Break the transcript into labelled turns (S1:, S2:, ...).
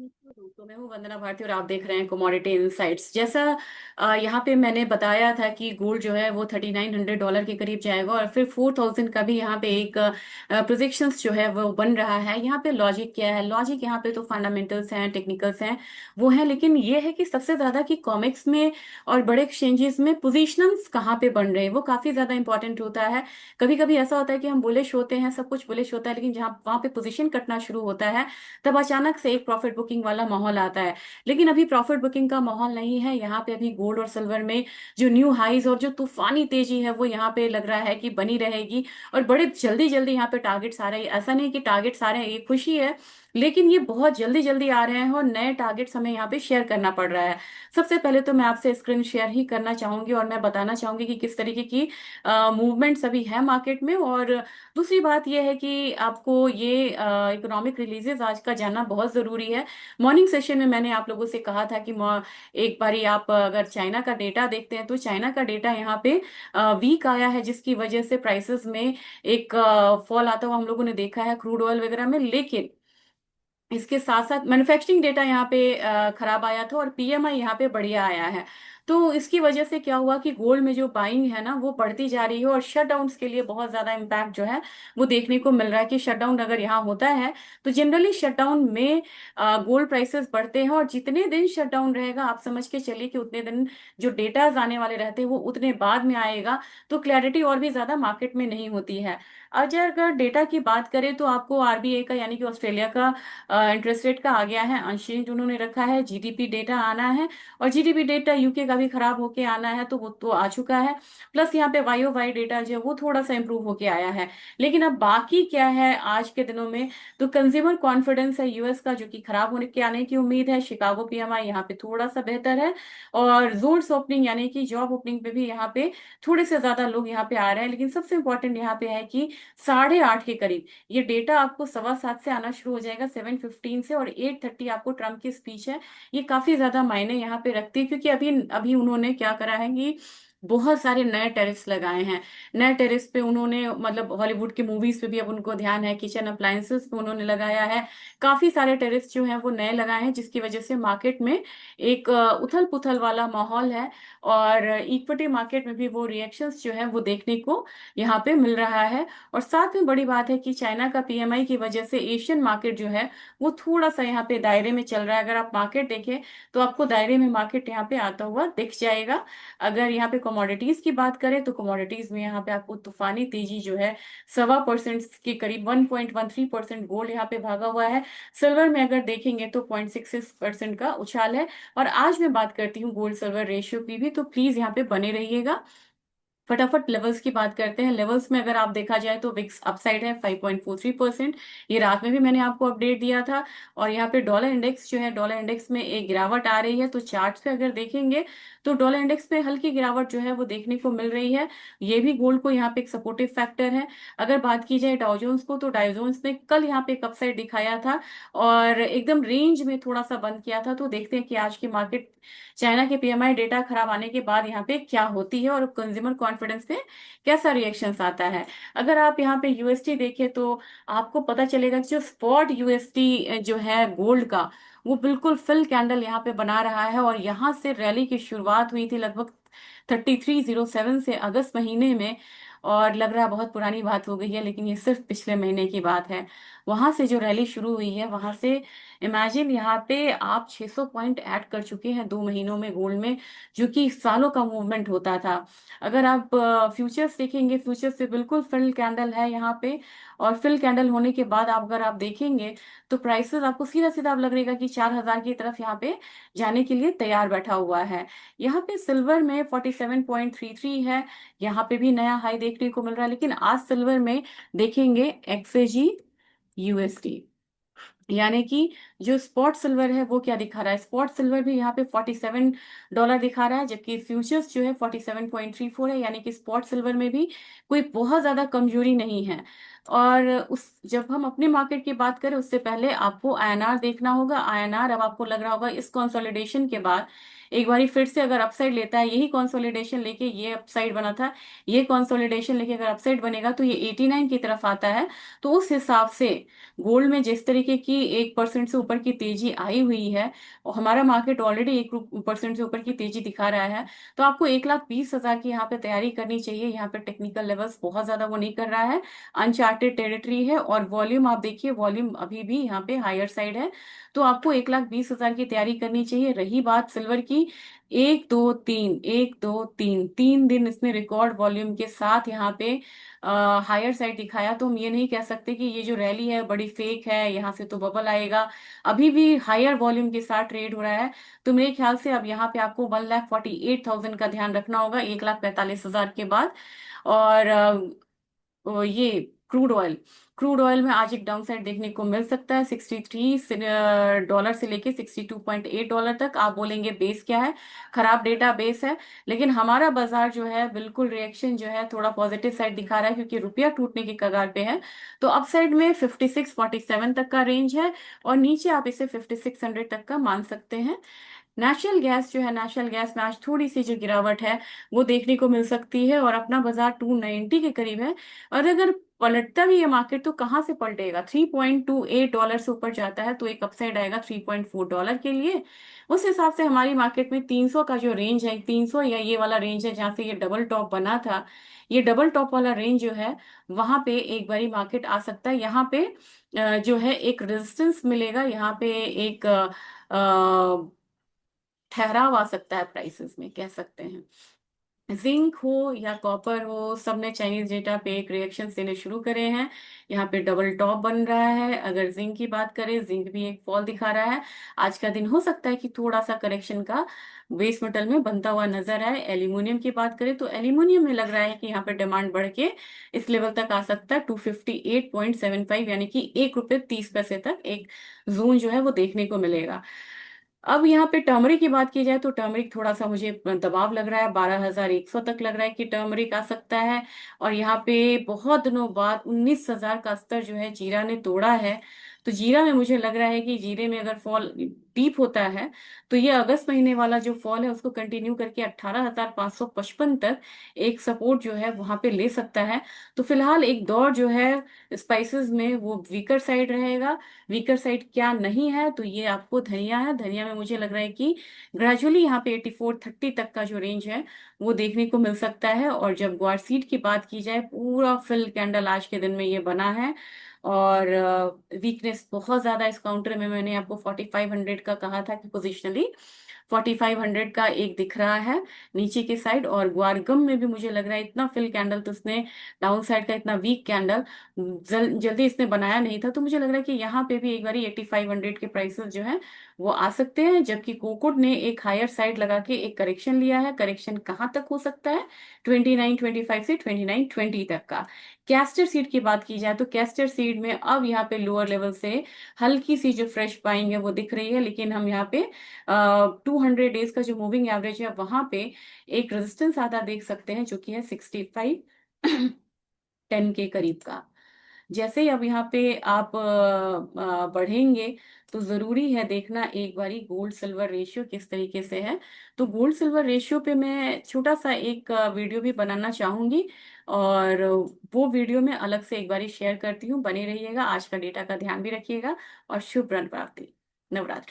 S1: तो मैं हूँ वंदना भारती और आप देख रहे हैं कमोडिटी इनसाइट्स। जैसा यहाँ पे मैंने बताया था कि गोल्ड जो है वो $3900 के करीब जाएगा और फिर 4000 का भी यहाँ पे एक प्रोजेक्शंस जो है वो बन रहा है। यहाँ पे लॉजिक क्या है? लॉजिक यहाँ पे तो फंडामेंटल्स हैं, टेक्निकल्स हैं, वो है, लेकिन ये है कि सबसे ज्यादा कि कॉमिक्स में और बड़े एक्सचेंजेस में पोजिशंस कहाँ पे बन रहे हैं वो काफी ज्यादा इंपॉर्टेंट होता है। कभी कभी ऐसा होता है कि हम बुलिश होते हैं, सब कुछ बुलिश होता है, लेकिन जहाँ वहां पे पोजीशन कटना शुरू होता है तब अचानक से एक प्रॉफिट बुकिंग वाला माहौल आता है। लेकिन अभी प्रॉफिट बुकिंग का माहौल नहीं है। यहाँ पे अभी गोल्ड और सिल्वर में जो न्यू हाईज और जो तूफानी तेजी है वो यहाँ पे लग रहा है कि बनी रहेगी। और बड़े जल्दी जल्दी यहाँ पे टारगेट्स आ रहे हैं। ऐसा नहीं कि टारगेट्स आ रहे हैं, ये खुशी है, लेकिन ये बहुत जल्दी जल्दी आ रहे हैं और नए टारगेट्स हमें यहाँ पे शेयर करना पड़ रहा है। सबसे पहले तो मैं आपसे स्क्रीन शेयर ही करना चाहूंगी और मैं बताना चाहूंगी कि किस तरीके की मूवमेंट्स अभी है मार्केट में। और दूसरी बात यह है कि आपको ये इकोनॉमिक रिलीजेस आज का जानना बहुत जरूरी है। मॉर्निंग सेशन में मैंने आप लोगों से कहा था कि एक बारी आप अगर चाइना का डेटा देखते हैं तो चाइना का डेटा यहाँ पे वीक आया है, जिसकी वजह से प्राइसेस में एक फॉल आता हुआ हम लोगों ने देखा है क्रूड ऑयल वगैरह में। लेकिन इसके साथ साथ मैन्युफैक्चरिंग डेटा यहाँ पे खराब आया था और पीएमआई यहाँ पे बढ़िया आया है। तो इसकी वजह से क्या हुआ कि गोल्ड में जो बाइंग है ना वो बढ़ती जा रही है और शटडाउन्स के लिए बहुत ज्यादा इम्पैक्ट जो है वो देखने को मिल रहा है कि शटडाउन अगर यहाँ होता है तो जनरली शटडाउन में गोल्ड प्राइसेस बढ़ते हैं और जितने दिन शटडाउन रहेगा आप समझ के चलिए कि उतने दिन जो डेटाज आने वाले रहते हैं वो उतने बाद में आएगा। तो क्लैरिटी और भी ज्यादा मार्केट में नहीं होती है। अगर डेटा की बात करें तो आपको आरबीआई का यानी कि ऑस्ट्रेलिया का इंटरेस्ट रेट का आ गया है, अनचेंज उन्होंने रखा है। जीडीपी डेटा आना है और जीडीपी डेटा यूके का भी खराब होके आना है, तो वो तो आ चुका है। प्लस यहाँ पे वाई ओ वाई डेटा जो है वो थोड़ा सा इंप्रूव होके आया है। लेकिन अब बाकी क्या है आज के दिनों में? तो कंज्यूमर कॉन्फिडेंस है यूएस का जो कि खराब होने के आने की उम्मीद है। शिकागो पीएमआई यहाँ पे थोड़ा सा बेहतर है और जोन्स ओपनिंग यानी कि जॉब ओपनिंग पे भी यहाँ पे थोड़े से ज्यादा लोग यहाँ पे आ रहे हैं। लेकिन सबसे इंपॉर्टेंट यहाँ पे है कि 8:30 के करीब ये डेटा आपको 7:15 से आना शुरू हो जाएगा, 7:15 से, और 8:30 आपको ट्रम्प की स्पीच है। ये काफी ज्यादा मायने यहाँ पे रखती है क्योंकि अभी अभी उन्होंने क्या करा है कि बहुत सारे नए टेरिफ्स लगाए हैं। नए टेरिफ्स पे उन्होंने मतलब हॉलीवुड की मूवीज पे भी अब उनको ध्यान है, किचन अप्लायंसेस पे उन्होंने लगाया है। काफी सारे टेरिफ्स जो हैं वो नए लगाए हैं, जिसकी वजह से मार्केट में एक उथल पुथल वाला माहौल है। और इक्विटी मार्केट में भी वो रिएक्शंस जो है वो देखने को यहाँ पे मिल रहा है। और साथ में बड़ी बात है कि चाइना का पीएमआई की वजह से एशियन मार्केट जो है वो थोड़ा सा यहाँ पे दायरे में चल रहा है। अगर आप मार्केट देखें तो आपको दायरे में मार्केट यहाँ पे आता हुआ दिख जाएगा। अगर यहाँ पे कमोडिटीज की बात करें तो कमोडिटीज में यहाँ पे आपको तूफानी तेजी जो है 1.25% के करीब, 1.13% गोल्ड यहाँ पे भागा हुआ है। सिल्वर में अगर देखेंगे तो 0.66% का उछाल है। और आज मैं बात करती हूँ गोल्ड सिल्वर रेशियो की भी, तो प्लीज यहाँ पे बने रहिएगा। फटाफट लेवल्स की बात करते हैं। लेवल्स में अगर आप देखा जाए तो विक्स अपसाइड है 5.43%। ये रात में भी मैंने आपको अपडेट दिया था। और यहाँ पे डॉलर इंडेक्स जो है, डॉलर इंडेक्स में एक गिरावट आ रही है। तो चार्ट पे अगर देखेंगे तो डॉलर इंडेक्स पे हल्की गिरावट जो है वो देखने को मिल रही है। ये भी गोल्ड को यहाँ पे एक सपोर्टिव फैक्टर है। अगर बात की जाए डाउ जोन्स को, तो डाउ जोन्स ने कल यहाँ पे एक अपसाइड दिखाया था और एकदम रेंज में थोड़ा सा बंद किया था। तो देखते हैं कि आज की मार्केट चाइना के पीएमआई डेटा खराब आने के बाद यहाँ पे क्या होती है और कंज्यूमर कॉन्फिडेंस पे कैसा रिएक्शंस आता है। अगर आप यहाँ पे यूएसटी देखें तो आपको पता चलेगा कि जो स्पॉट यूएसटी जो है गोल्ड का, वो बिल्कुल फिल कैंडल यहाँ पे बना रहा है। और यहाँ से रैली की शुरुआत हुई थी लगभग 3307 से अगस्त महीने में। और लग रहा है बहुत पुरानी बात हो गई है, लेकिन ये सिर्फ पिछले महीने की बात है। वहां से जो रैली शुरू हुई है वहां से इमेजिन यहाँ पे आप 600 पॉइंट ऐड कर चुके हैं 2 महीनों में गोल्ड में, जो कि सालों का मूवमेंट होता था। अगर आप फ्यूचर्स देखेंगे, फ्यूचर्स से बिल्कुल फिल कैंडल है यहाँ पे। और फिल कैंडल होने के बाद अगर आप देखेंगे तो प्राइसेस आपको सीधा सीधा अब लग रहेगा कि 4000 की तरफ यहाँ पे जाने के लिए तैयार बैठा हुआ है। यहाँ पे सिल्वर में 47.33 है। यहाँ पे भी नया हाई देखने को मिल रहा है। लेकिन आज सिल्वर में देखेंगे एक्सएजी यूएसडी, यानी कि जो स्पॉट सिल्वर है वो क्या दिखा रहा है? स्पॉट सिल्वर भी यहाँ पे $47 दिखा रहा है, जबकि फ्यूचर्स जो है 47.34 है। यानी कि स्पॉट सिल्वर में भी कोई बहुत ज्यादा कमजोरी नहीं है। और उस जब हम अपने मार्केट की बात करें उससे पहले आपको आईएनआर देखना होगा। आईएनआर अब आपको लग रहा होगा इस कंसोलिडेशन के बाद एक बारी फिर से अगर अपसाइड लेता है, यही कंसोलिडेशन लेके ये अपसाइड बना था, ये कंसोलिडेशन लेके अगर अपसाइड बनेगा तो ये 89 की तरफ आता है। तो उस हिसाब से गोल्ड में जिस तरीके की 1% से ऊपर की तेजी आई हुई है और हमारा मार्केट ऑलरेडी 1% से ऊपर की तेजी दिखा रहा है, तो आपको 1,20,000 की यहाँ पे तैयारी करनी चाहिए। यहाँ पे टेक्निकल लेवल्स बहुत ज्यादा वो नहीं कर रहा है, अनचार्टेड टेरिटरी है, और वॉल्यूम आप देखिए, वॉल्यूम अभी भी यहाँ पे हायर साइड है। तो आपको 1,20,000 की तैयारी करनी चाहिए। रही बात सिल्वर की, 1 2 3 1 2 3 3 दिन इसने रिकॉर्ड वॉल्यूम के साथ यहाँ पे हायर साइड दिखाया, तो हम ये नहीं कह सकते कि ये जो रैली है बड़ी फेक है, यहाँ से तो बबल आएगा। अभी भी हायर वॉल्यूम के साथ ट्रेड हो रहा है। तो मेरे ख्याल से अब यहाँ पे आपको 1,48,000 का ध्यान रखना होगा 1,45,000 के बाद। और ये क्रूड ऑयल में आज एक डाउन साइड देखने को मिल सकता है, $63 से लेके $62.8 तक। आप बोलेंगे बेस क्या है, खराब डेटा बेस है, लेकिन हमारा बाजार जो है बिल्कुल रिएक्शन जो है थोड़ा पॉजिटिव साइड दिखा रहा है, क्योंकि रुपया टूटने की कगार पे है। तो अप साइड में 56-47 तक का रेंज है, और नीचे आप इसे 5600 तक का मान सकते हैं। नेचुरल गैस जो है, नेचुरल गैस में आज थोड़ी सी जो गिरावट है वो देखने को मिल सकती है, और अपना बाजार 290 के करीब है। और अगर पलटता भी है मार्केट तो कहाँ से पलटेगा, $3.28 से ऊपर जाता है तो एक अपसाइड आएगा $3.4 के लिए। उस हिसाब से हमारी मार्केट में 300 का जो रेंज है, 300 या ये वाला रेंज है जहाँ से ये डबल टॉप बना था, ये डबल टॉप वाला रेंज जो है वहां पे एक बारी मार्केट आ सकता है। यहाँ पे जो है एक रेजिस्टेंस मिलेगा, यहाँ पे एक ठहराव आ सकता है प्राइसेस में, कह सकते हैं। जिंक हो या कॉपर हो, सबने चाइनीज डेटा पे एक रिएक्शन देने शुरू करे हैं। यहाँ पे डबल टॉप बन रहा है। अगर जिंक की बात करें, जिंक भी एक फॉल दिखा रहा है। आज का दिन हो सकता है कि थोड़ा सा करेक्शन का बेस मेटल में बनता हुआ नजर आए। एल्यूमिनियम की बात करें तो एल्यूमिनियम में लग रहा है कि यहाँ पे डिमांड बढ़ के इस लेवल तक आ सकता है 258.75, यानी कि ₹1.30 तक एक जोन जो है वो देखने को मिलेगा। अब यहाँ पे टर्मरिक की बात की जाए तो टर्मरिक थोड़ा सा मुझे दबाव लग रहा है, 12,100 तक लग रहा है कि टर्मरिक आ सकता है। और यहाँ पे बहुत दिनों बाद 19,000 का स्तर जो है जीरा ने तोड़ा है। तो जीरा में मुझे लग रहा है कि जीरे में अगर फॉल डीप होता है तो ये अगस्त महीने वाला जो फॉल है उसको कंटिन्यू करके 18,555 तक एक सपोर्ट जो है वहां पे ले सकता है। तो फिलहाल एक दौर जो है स्पाइसेस में वो वीकर साइड रहेगा। वीकर साइड क्या नहीं है, तो ये आपको धनिया है। धनिया में मुझे लग रहा है कि ग्रेजुअली यहाँ पे 8430 तक का जो रेंज है वो देखने को मिल सकता है। और जब ग्वार सीड की बात की जाए, पूरा फिल कैंडल आज के दिन में ये बना है, और वीकनेस बहुत ज्यादा इस काउंटर में। मैंने आपको 4500 का कहा था कि पोजिशनली 4500 का एक दिख रहा है नीचे के साइड। और ग्वारगम में भी मुझे लग रहा है इतना फिल कैंडल तो उसने डाउन साइड का इतना वीक कैंडल जल्दी इसने बनाया नहीं था। तो मुझे लग रहा है कि यहाँ पे भी एक बार 8500 के प्राइसेस जो है वो आ सकते हैं। जबकि कोकोड ने एक हायर साइड लगा के एक करेक्शन लिया है। करेक्शन कहाँ तक हो सकता है, 2925 से 2920 तक का। कैस्टर सीड की बात की जाए तो कैस्टर सीड में अब यहाँ पे लोअर लेवल से हल्की सी जो फ्रेश बाइंग है वो दिख रही है, लेकिन हम यहाँ पे 200 डेज का जो मूविंग एवरेज है वहां पे एक रेजिस्टेंस आधा देख सकते हैं, जो कि है 6510 के करीब का। जैसे ही अब यहाँ पे आप बढ़ेंगे तो जरूरी है देखना एक बारी गोल्ड सिल्वर रेशियो किस तरीके से है। तो गोल्ड सिल्वर रेशियो पे मैं छोटा सा एक वीडियो भी बनाना चाहूंगी, और वो वीडियो में अलग से एक बारी शेयर करती हूँ। बने रहिएगा, आज का डेटा का ध्यान भी रखिएगा, और शुभ नवरात्रि। नवरात्रि।